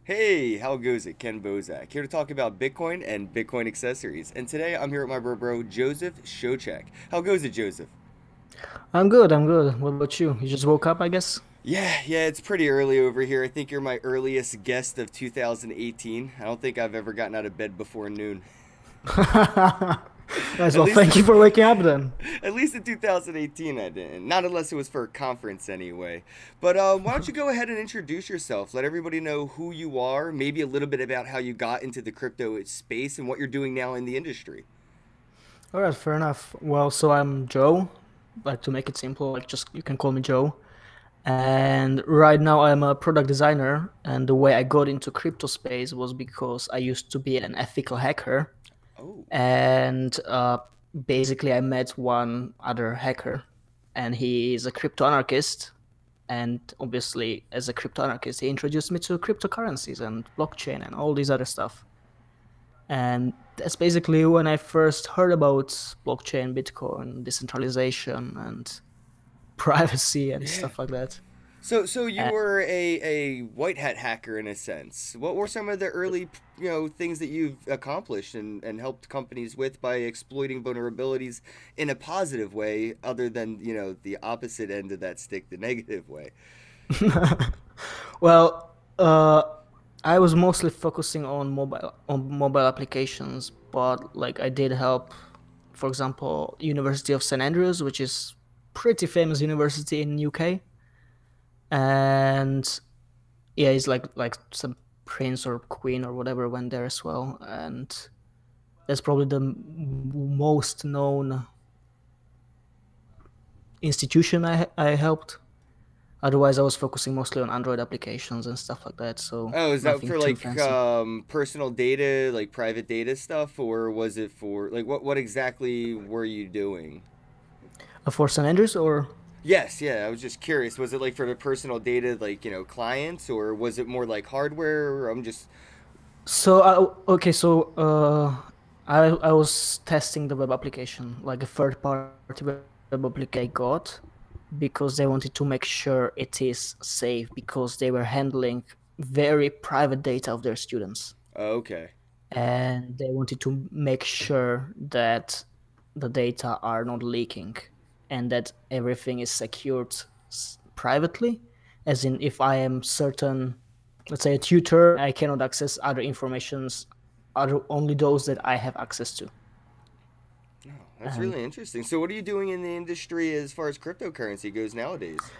Hey, how goes it? Ken Bozak here to talk about Bitcoin and Bitcoin accessories. And today I'm here with my bro Joseph Shocek. How goes it, Joseph? I'm good, I'm good. What about you? You just woke up, I guess? Yeah, it's pretty early over here. I think you're my earliest guest of 2018. I don't think I've ever gotten out of bed before noon. Nice. At Well, least thank you for waking up then. at least in 2018 I didn't. Not unless it was for a conference anyway. But why don't you go ahead and introduce yourself? Let everybody know who you are, maybe a little bit about how you got into the crypto space and what you're doing now in the industry. All right, fair enough. Well, so I'm Joe, like to make it simple, like just you can call me Joe. And right now I'm a product designer, and the way I got into crypto space was because I used to be an ethical hacker, Oh. and basically I met one other hacker, and he is a crypto anarchist. And obviously, as a crypto anarchist, he introduced me to cryptocurrencies and blockchain and all these other stuff. And that's basically when I first heard about blockchain, Bitcoin, decentralization, and privacy and Yeah. stuff like that. So you And were a white hat hacker in a sense. What were some of the early, things that you've accomplished and helped companies with by exploiting vulnerabilities in a positive way, other than, the opposite end of that stick, the negative way? well, I was mostly focusing on mobile applications, but like I did help, for example, University of St Andrews, which is pretty famous university in UK, and yeah, it's like some prince or queen or whatever went there as well, and that's probably the most known institution I helped. Otherwise, I was focusing mostly on Android applications and stuff like that, so Oh, is that nothing for too like fancy. personal data, like private data stuff, or was it for like what exactly were you doing? For St Andrews, or Yes, yeah, I was just curious. Was it like for the personal data, like, clients, or was it more like hardware? I'm just. okay, so I was testing the web application, like a third party web application I got, because they wanted to make sure it is safe because they were handling very private data of their students, Oh, okay. and they wanted to make sure that the data are not leaking and that everything is secured privately, as in if I am certain, let's say a tutor, I cannot access other informations, other only those that I have access to. Oh, that's And really interesting. So, what are you doing in the industry as far as cryptocurrency goes nowadays?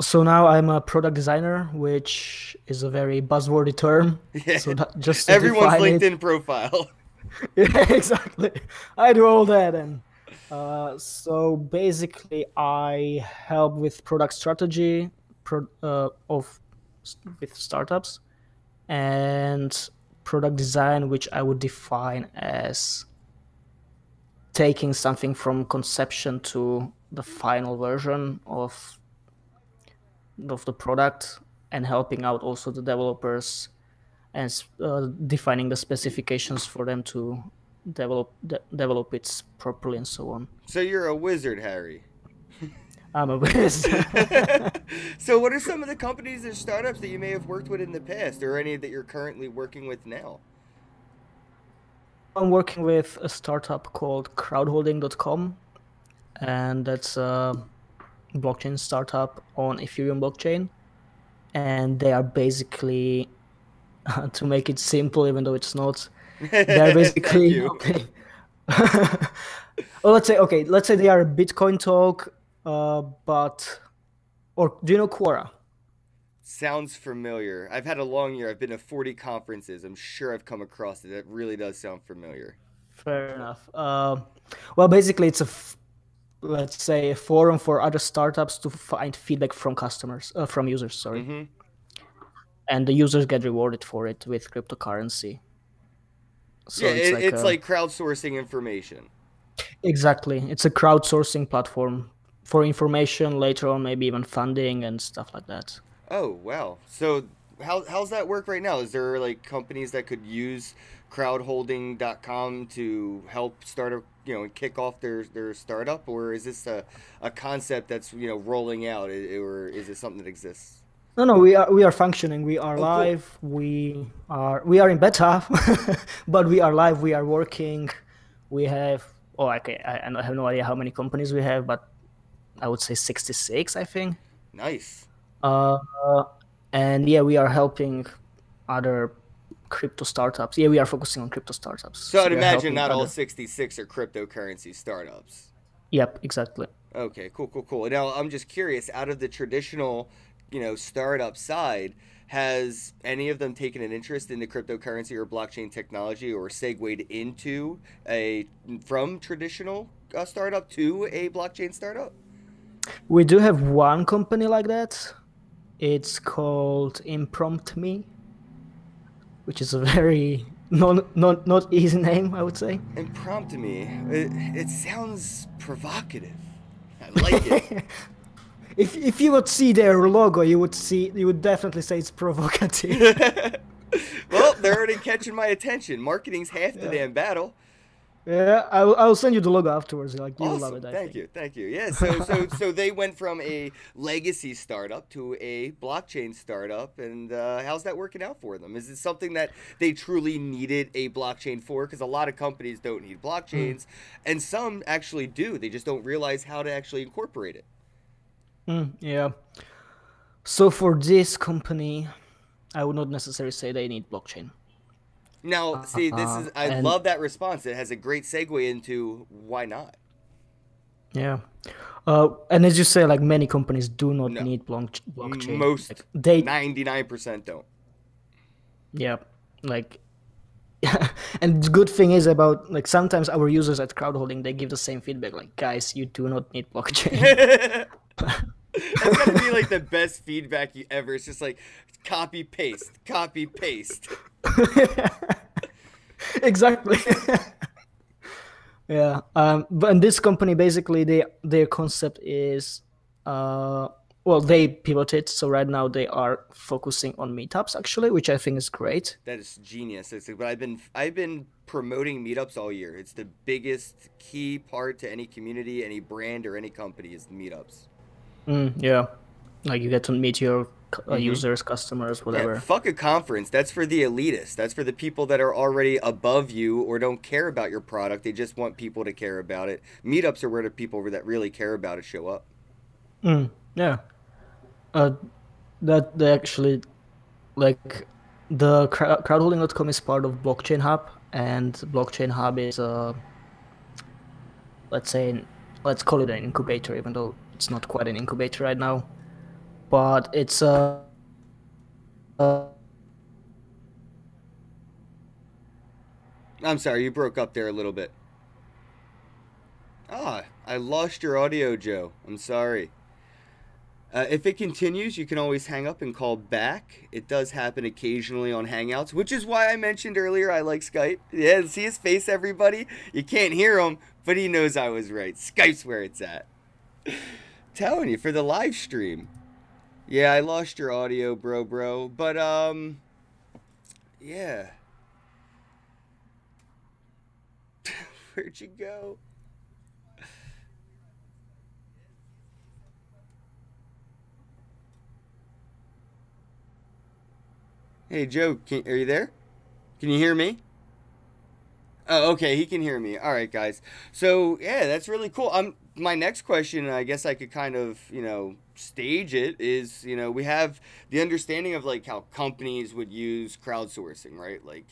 so now I'm a product designer, which is a very buzzwordy term. Yeah, So that, just to everyone's define it, LinkedIn profile. yeah, exactly. I do all that, and so basically, I help with product strategy of with startups and product design, which I would define as taking something from conception to the final version of the product and helping out also the developers and defining the specifications for them to develop it properly and so on. So, you're a wizard, Harry. I'm a whiz. So, what are some of the companies or startups that you may have worked with in the past, or any that you're currently working with now? I'm working with a startup called crowdholding.com, and that's a blockchain startup on Ethereum blockchain. And they are basically, to make it simple, even though it's not, they're Thank basically you. helping. Well, let's say they are a Bitcoin talk, but or do you know Quora? Sounds familiar. I've had a long year. I've been to 40 conferences. I'm sure I've come across it. It really does sound familiar. Fair enough. Well, basically, it's let's say a forum for other startups to find feedback from customers, from users. Sorry, Mm-hmm. and the users get rewarded for it with cryptocurrency. Yeah, So it's like it's like crowdsourcing information. exactly, it's a crowdsourcing platform for information later on, maybe even funding and stuff like that. Oh, wow. So how's that work right now? Is there like companies that could use crowdholding.com to help start a, and kick off their startup, or is this a concept that's, rolling out, or is it something that exists? No, no, we are functioning. We are Oh, cool. live. We are in beta, but we are live. We are working. We have okay. I have no idea how many companies we have, but I would say 66, I think. Nice. Uh, and yeah, we are helping other crypto startups. Yeah, we are focusing on crypto startups. So So I'd we are imagine helping not all other. 66 are cryptocurrency startups. Yep, exactly. Okay, cool, cool, cool. Now I'm just curious, out of the traditional, startup side, has any of them taken an interest in the cryptocurrency or blockchain technology or segued into a from traditional startup to a blockchain startup? We do have one company like that. It's called Imprompt Me, which is a very not easy name, I would say. And prompt me. It sounds provocative. I like it. If you would see their logo, you would definitely say it's provocative. Well, they're already catching my attention. Marketing's half the Yeah. damn battle. Yeah, I will send you the logo afterwards. Like you will love it, Awesome. I Thank think. you. Thank you. Yeah, so they went from a legacy startup to a blockchain startup, and how's that working out for them? Is it something that they truly needed a blockchain for? Because a lot of companies don't need Mm, blockchains, and some actually do. They just don't realize how to actually incorporate it. yeah. So for this company, I would not necessarily say they need blockchain. Now, see, I And love that response. It has a great segue into why not? yeah, and as you say, like many companies do not No. need blockchain. Like Most they, 99% don't. yeah, like and the good thing is about like sometimes our users at crowdholding they give the same feedback like guys you do not need blockchain. That's got to be like the best feedback you ever. It's just like copy paste, copy paste. Exactly. Yeah. But in this company basically their concept is uh well they pivoted, so right now they are focusing on meetups actually, which I think is great. That is genius. But I've been promoting meetups all year. It's the biggest key part to any community, any brand, or any company is meetups. Yeah, like you get to meet your Mm-hmm. users, customers, Yeah, whatever. fuck a conference. That's for the elitists. That's for the people that are already above you or don't care about your product. They just want people to care about it. Meetups are where the people that really care about it show up. Yeah. uh that they actually like the crowdholding.com is part of blockchain hub, and blockchain hub is let's say let's call it an incubator, even though it's not quite an incubator right now, but it's uh I'm sorry, you broke up there a little bit. Ah, I lost your audio, Joe. I'm sorry. If it continues, you can always hang up and call back. It does happen occasionally on Hangouts, which is why I mentioned earlier I like Skype. Yeah, see his face, everybody? You can't hear him, but he knows I was right. Skype's where it's at. Telling you, for the live stream. Yeah, I lost your audio, bro. But, yeah. Where'd you go? Hey, Joe, are you there? Can you hear me? Oh, okay, he can hear me. All right, guys. So yeah, that's really cool. My next question, I guess I could kind of stage it is we have the understanding of like how companies would use crowdsourcing, right? Like,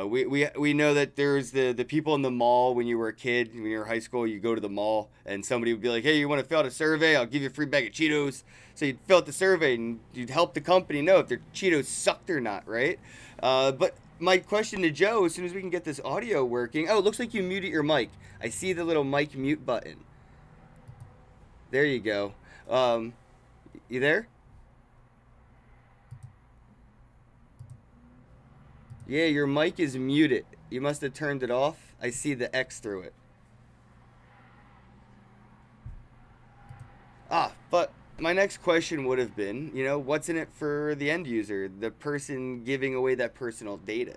we know that there's the people in the mall when you were a kid, when you were in high school, you go to the mall and somebody would be like, hey, you want to fill out a survey? I'll give you a free bag of Cheetos. So you'd fill out the survey and you'd help the company know if their Cheetos sucked or not, right? But my question to Joe, as soon as we can get this audio working. Oh, it looks like you muted your mic. I see the little mic mute button. There you go. Um, you there? Yeah, your mic is muted. You must have turned it off. I see the X through it. But my next question would have been, what's in it for the end user, the person giving away that personal data?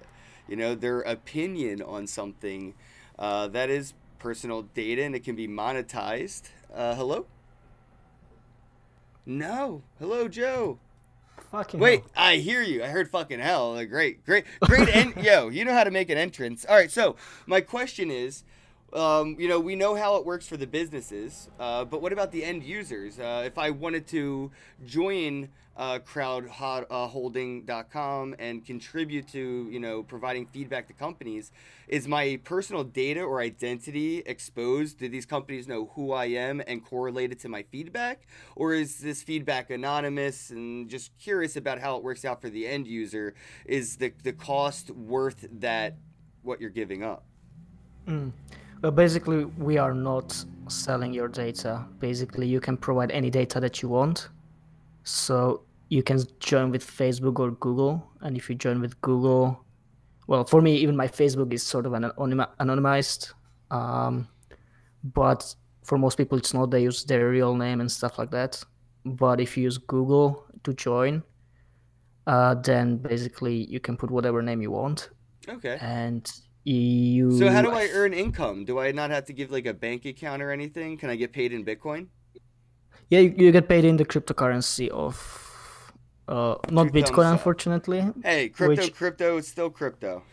Their opinion on something that is personal data and it can be monetized. Hello? No. Hello, Joe. Fucking Wait, hell. I hear you. I heard fucking hell. Like, great. Yo, you know how to make an entrance. All right, so my question is, we know how it works for the businesses, but what about the end users? If I wanted to join crowdholding.com and contribute to, providing feedback to companies, is my personal data or identity exposed? Do these companies know who I am and correlate it to my feedback? Or is this feedback anonymous? And just curious about how it works out for the end user. Is the cost worth that, what you're giving up? Well, basically, we are not selling your data. Basically, you can provide any data that you want. So you can join with Facebook or Google. And if you join with Google, well, for me, even my Facebook is sort of anonymized. But for most people, it's not. They use their real name and stuff like that. But if you use Google to join, then basically you can put whatever name you want. Okay. And So how do I earn income? Do I not have to give like a bank account or anything? Can I get paid in Bitcoin? Yeah, you get paid in the cryptocurrency of not Bitcoin, unfortunately. Hey, crypto is still crypto.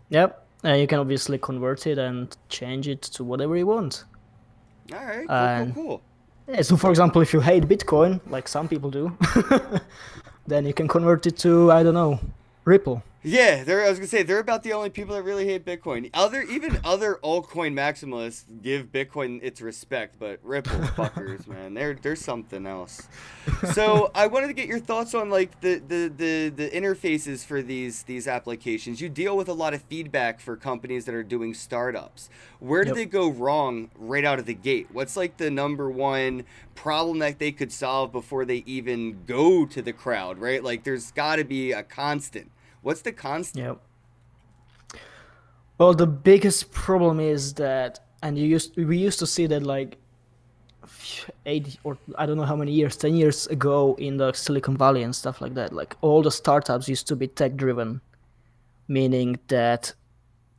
Yep. You can obviously convert it and change it to whatever you want. All right, cool. Yeah, so, for example, if you hate Bitcoin, like some people do, then you can convert it to, I don't know, Ripple. Yeah, I was gonna say they're about the only people that really hate Bitcoin. Even other altcoin maximalists give Bitcoin its respect, but Ripple fuckers, man, they're something else. So I wanted to get your thoughts on like the interfaces for these applications. You deal with a lot of feedback for companies that are doing startups. Where do they go wrong right out of the gate? What's like the number one problem that they could solve before they even go to the crowd, right? Like there's got to be a constant. What's the constant? Yep. Well, the biggest problem is that, and we used to see that like 8 or I don't know how many years, 10 years ago in the Silicon Valley and stuff like that. Like all the startups used to be tech driven, meaning that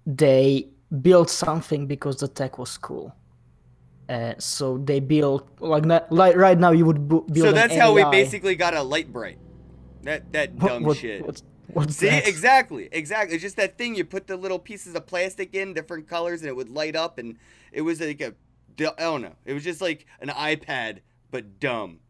they built something because the tech was cool. So they built like right now you would build. So that's an how we AI. basically got a light bright. That dumb shit. What's See, that? exactly. It's just that thing you put the little pieces of plastic in different colors and it would light up, and it was like I don't know. It was just like an iPad but dumb.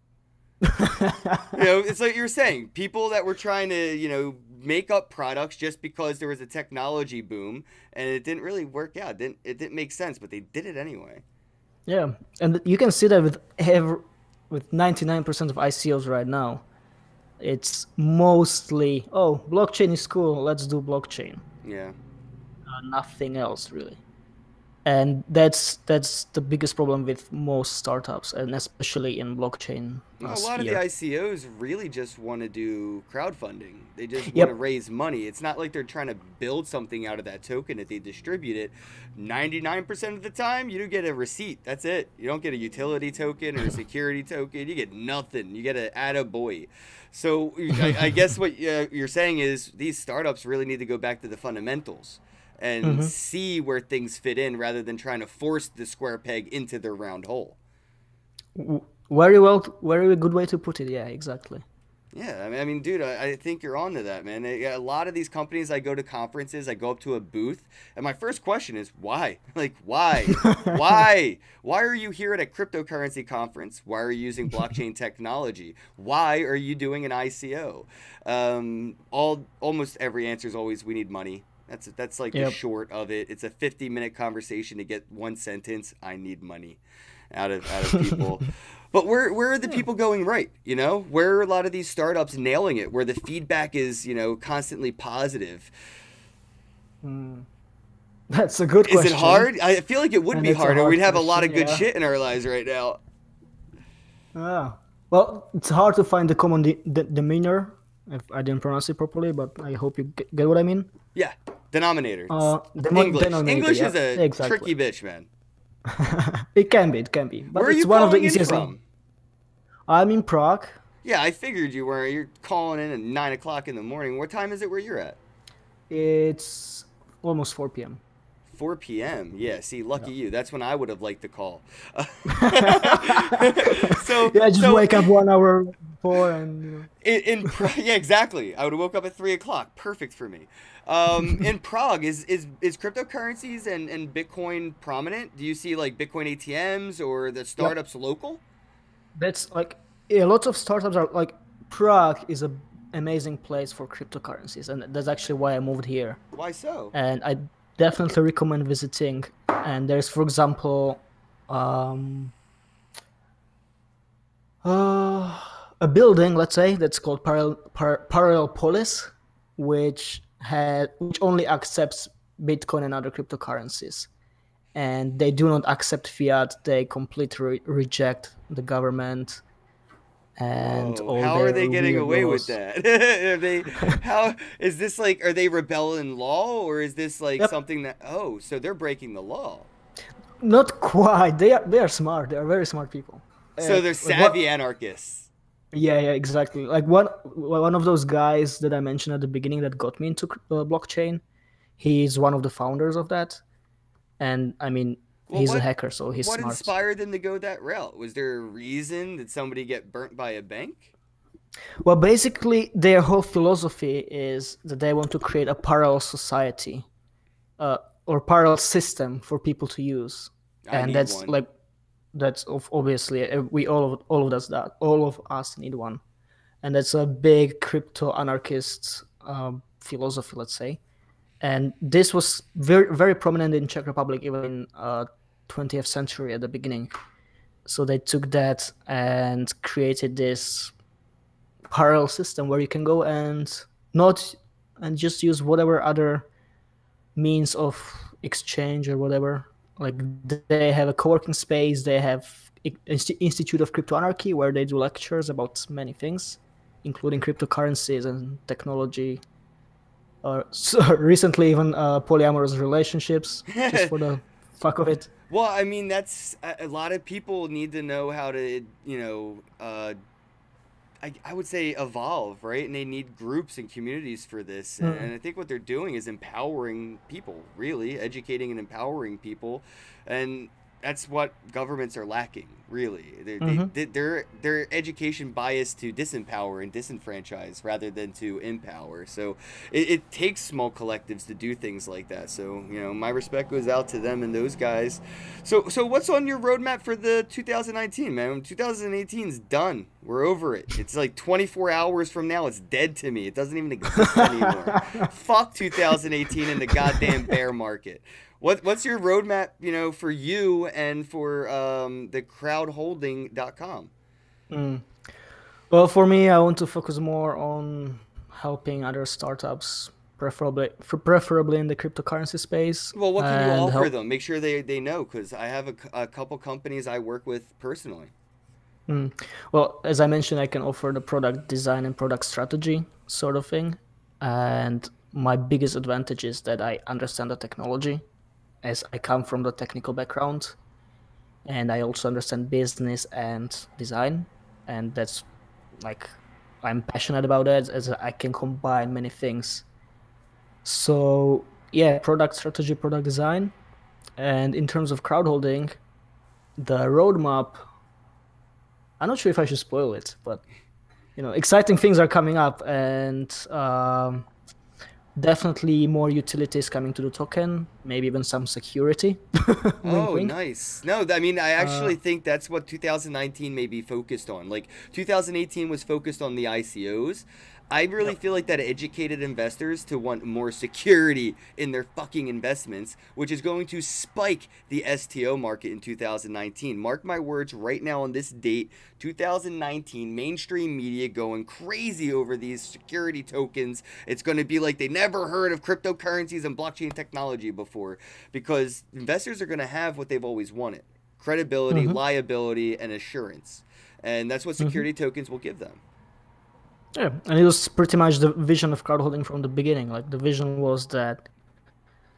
It's like you're saying, people that were trying to, make up products just because there was a technology boom and it didn't really work out. It didn't make sense, but they did it anyway. Yeah, and you can see that with 99% of ICOs right now. It's mostly, blockchain is cool, let's do blockchain. Yeah. Nothing else really. And that's the biggest problem with most startups, and especially in blockchain. A lot of the ICOs really just want to do crowdfunding. They just Yep. want to raise money. It's not like they're trying to build something out of that token that they distribute it. 99% of the time, you do get a receipt. That's it. You don't get a utility token or a security token. You get nothing. You get an attaboy. So I guess what you're saying is these startups really need to go back to the fundamentals and see where things fit in rather than trying to force the square peg into their round hole. Very good way to put it. Yeah, exactly. Yeah, I mean, dude, I think you're onto that, man. A lot of these companies, I go to conferences, I go up to a booth, and my first question is, why? Like, why? Why? Why are you here at a cryptocurrency conference? Why are you using blockchain technology? Why are you doing an ICO? Almost every answer is always, we need money. That's like the short of it. It's a 50-minute conversation to get one sentence, I need money, out of people. But where are the people going right? Where are a lot of these startups nailing it? Where the feedback is, constantly positive? That's a good question. Is it hard? I feel like it would be harder. We'd have a lot of good shit in our lives right now. Well, it's hard to find the common demeanor. If I didn't pronounce it properly, but I hope you get what I mean. Yeah, denominator. English. English is a tricky bitch, man. It can be. But Where are it's you one of the calling in easiest from? I'm in Prague. Yeah, I figured you were. You're calling in at 9 o'clock in the morning. What time is it where you're at? It's almost 4 p.m. 4 p.m. Yeah, see, lucky you. That's when I would have liked to call. Wake up 1 hour 4 and Yeah, exactly. I would have woke up at 3 o'clock. Perfect for me. In Prague, is cryptocurrencies and Bitcoin prominent? Do you see like Bitcoin ATMs or the yep. startups local? That's like, yeah, lots of startups are like, Prague is a amazing place for cryptocurrencies, and that's actually why I moved here. Why so? And I definitely recommend visiting. And there's, for example, um, uh, a building, let's say, that's called Parallel Polis, which only accepts Bitcoin and other cryptocurrencies. And they do not accept fiat. They completely reject the government and Whoa, all how are their they getting weird away with laws. that? Are they how is this like are they rebelling law or is this like Yep. something that oh, so they're breaking the law. Not quite. They are smart. They are very smart people. So they're Like what? savvy anarchists. Yeah, yeah, exactly. Like one of those guys that I mentioned at the beginning that got me into blockchain. He's one of the founders of that, and I mean, Well, he's a hacker, so he's what smart. inspired them to go that route? Was there a reason? Did somebody get burnt by a bank? Well, basically, their whole philosophy is that they want to create a parallel society, uh, or parallel system for people to use, I and need that's one. like obviously we all of us need one, and that's a big crypto anarchist philosophy, let's say. And this was very very prominent in Czech Republic even in 20th century at the beginning. So they took that and created this parallel system where you can go and not and just use whatever other means of exchange or whatever. Like they have a co-working space, they have Institute of Crypto Anarchy where they do lectures about many things, including cryptocurrencies and technology. Or so recently even polyamorous relationships, just for the fuck of it. Well, I mean, that's a lot of people need to know how to, I would say evolve, right? And they need groups and communities for this. And Mm. I think what they're doing is empowering people, really, educating and empowering people. And that's what governments are lacking, really. Mm-hmm. They're education biased to disempower and disenfranchise rather than to empower. So it takes small collectives to do things like that. So my respect goes out to them and those guys. So what's on your roadmap for the 2019, man? 2018 is done. We're over it. It's like 24 hours from now. It's dead to me. It doesn't even exist anymore. Fuck 2018 in the goddamn bear market. What's your roadmap, for you and for the crowdholding.com? Mm. Well, for me, I want to focus more on helping other startups, preferably in the cryptocurrency space, Well, what can you and offer help. them? Make sure they know because I have a couple companies I work with personally. Mm. Well, as I mentioned, I can offer the product design and product strategy sort of thing, and my biggest advantage is that I understand the technology, as I come from the technical background, and I also understand business and design, and that's like I'm passionate about it as I can combine many things. So yeah, product strategy, product design, and in terms of crowdholding, the roadmap. I'm not sure if I should spoil it, but exciting things are coming up, and definitely more utilities coming to the token. Maybe even some security. Wink, Oh, wink. nice. No, I mean, I Uh, actually think that's what 2019 may be focused on. Like, 2018 was focused on the ICOs. I really yep. feel like that educated investors to want more security in their fucking investments, which is going to spike the STO market in 2019. Mark my words right now on this date, 2019, mainstream media going crazy over these security tokens. It's going to be like they never heard of cryptocurrencies and blockchain technology before because investors are going to have what they've always wanted: credibility, Mm-hmm. liability, and assurance. And that's what Mm-hmm. security tokens will give them. Yeah, and it was pretty much the vision of crowdholding from the beginning. Like the vision was that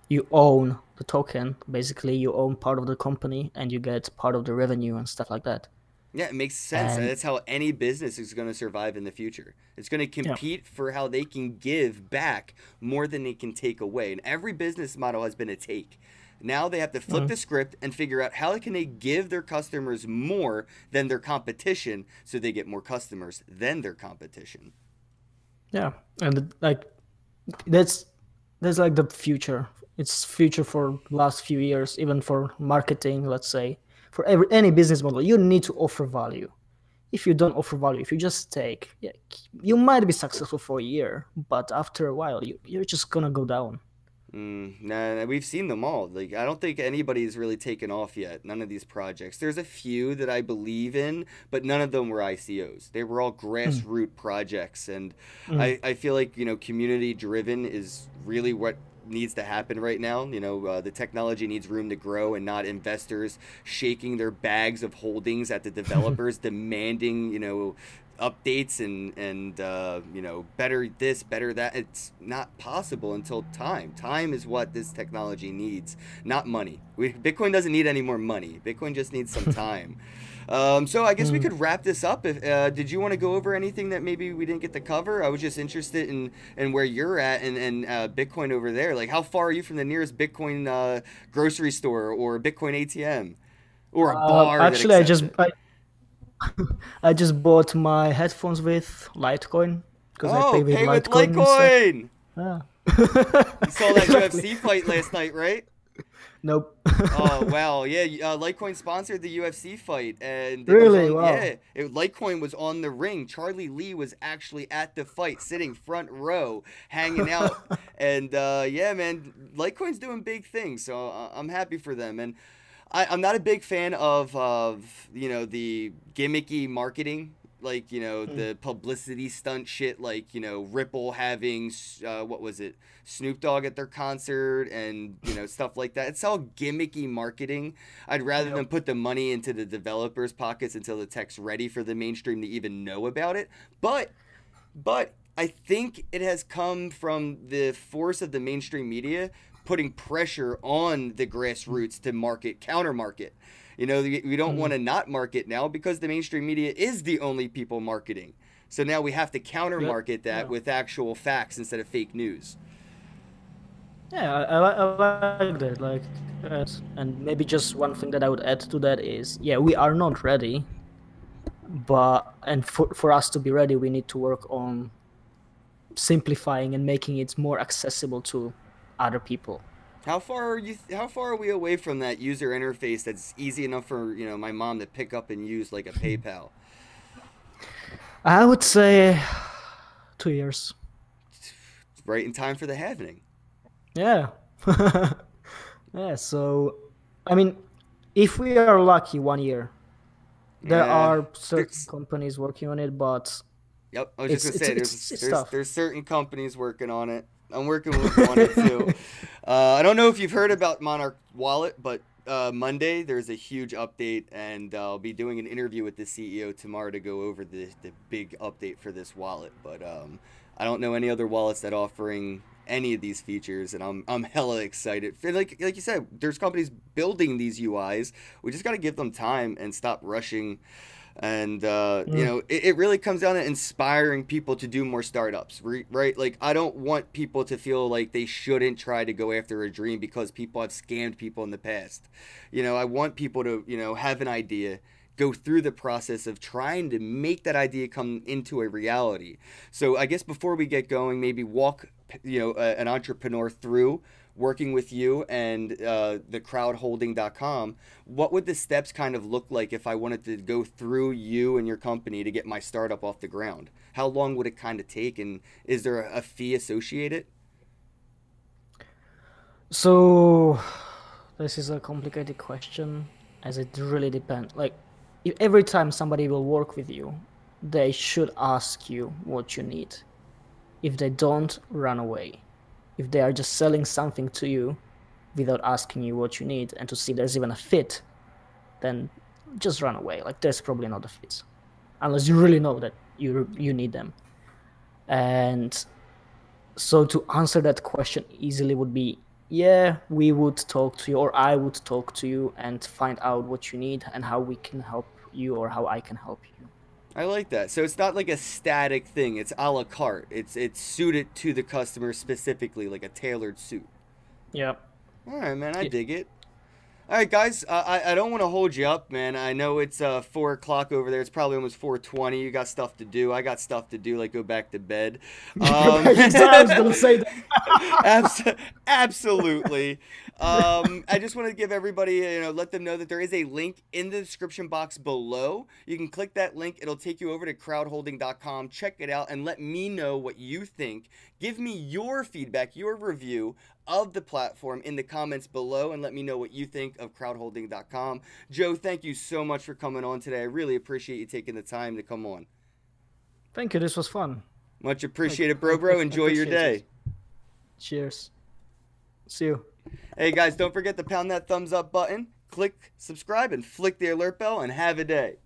you own the token, basically you own part of the company, and you get part of the revenue and stuff like that. Yeah, it makes sense. And That's how any business is going to survive in the future. It's going to yeah, compete for how they can give back more than they can take away. And every business model has been a take. Now they have to flip the script and figure out how can they give their customers more than their competition so they get more customers than their competition. Yeah, and like that's like the future. It's future for last few years, even for marketing, let's say. For any business model, you need to offer value. If you don't offer value, if you just take, yeah, you might be successful for a year, but after a while, you're just gonna go down. Nah, we've seen them all. Like, I don't think anybody's really taken off yet. None of these projects. There's a few that I believe in, but none of them were ICOs. They were all grassroots projects, and I feel like, you know, community driven is really what needs to happen right now. You know, the technology needs room to grow and not investors shaking their bags of holdings at the developers demanding, you know, updates and you know, better this, better that. It's not possible until time is what this technology needs, not money. Bitcoin doesn't need any more money. Bitcoin just needs some time. So I guess we could wrap this up. If did you want to go over anything that maybe we didn't get to cover? I was just interested in where you're at and Bitcoin over there. Like, how far are you from the nearest Bitcoin grocery store or Bitcoin ATM or a bar Actually, that accepts it? I just bought my headphones with Litecoin because I Oh, pay with pay with Litecoin instead. Litecoin. Yeah. You saw that Exactly. UFC fight last night, right? Nope. Oh wow, yeah. Litecoin sponsored the UFC fight, and it was Really? on. Wow. Yeah, Litecoin was on the ring. Charlie Lee was actually at the fight, sitting front row, hanging out. And yeah, man, Litecoin's doing big things, so I'm happy for them. And I'm not a big fan of you know, the gimmicky marketing, like, you know, the publicity stunt shit, like, you know, Ripple having what was it, Snoop Dogg at their concert, and, you know, stuff like that. It's all gimmicky marketing. I'd rather Yep. them put the money into the developers' pockets until the tech's ready for the mainstream to even know about it. But I think it has come from the force of the mainstream media putting pressure on the grassroots to market, counter market. You know, we don't want to not market now because the mainstream media is the only people marketing. So now we have to counter Yep. market that Yeah. with actual facts instead of fake news. Yeah, I like that. Like, and maybe just one thing that I would add to that is, yeah, we are not ready, but and for us to be ready, we need to work on simplifying and making it more accessible to other people. How far are we away from that user interface that's easy enough for, you know, my mom to pick up and use, like a PayPal? I would say 2 years. Right in time for the halvening. Yeah. Yeah, so I mean, if we are lucky, 1 year. There Yeah. are certain There's, companies working on it, but yep, I was just gonna say it's tough. there's certain companies working on it. I'm working on it too. I don't know if you've heard about Monarch Wallet, but Monday there's a huge update, and I'll be doing an interview with the CEO tomorrow to go over the big update for this wallet. But I don't know any other wallets that offering any of these features, and I'm hella excited. Like you said, there's companies building these UIs. We just got to give them time and stop rushing. And you know, it really comes down to inspiring people to do more startups, right? Like, I don't want people to feel like they shouldn't try to go after a dream because people have scammed people in the past. You know, I want people to, you know, have an idea, go through the process of trying to make that idea come into a reality. So I guess before we get going, maybe walk, you know, an entrepreneur through working with you and the crowdholding.com. What would the steps kind of look like if I wanted to go through you and your company to get my startup off the ground? How long would it kind of take, and is there a fee associated? So this is a complicated question, as it really depends. Like, every time somebody will work with you, they should ask you what you need. If they don't, run away. If they are just selling something to you without asking you what you need and to see if there's even a fit, then just run away. Like, there's probably not a fit, unless you really know that you need them. And so to answer that question easily would be, yeah, we would talk to you, or I would talk to you and find out what you need and how we can help you, or how I can help you. I like that. So it's not like a static thing. It's a la carte. It's suited to the customer specifically, like a tailored suit. Yeah. All right, man. I dig it. All right, guys. I don't want to hold you up, man. I know it's 4 o'clock over there. It's probably almost 4:20. You got stuff to do. I got stuff to do, like go back to bed. I was gonna say that. Absolutely. I just want to give everybody, let them know that there is a link in the description box below. You can click that link. It'll take you over to crowdholding.com. Check it out and let me know what you think. Give me your feedback, your review of the platform in the comments below, and let me know what you think of crowdholding.com. Joe, thank you so much for coming on today. I really appreciate you taking the time to come on. Thank you. This was fun. Much appreciated, bro. Enjoy your day. It. Cheers. See you. Hey, guys, don't forget to pound that thumbs up button, click subscribe, and flick the alert bell, and have a day.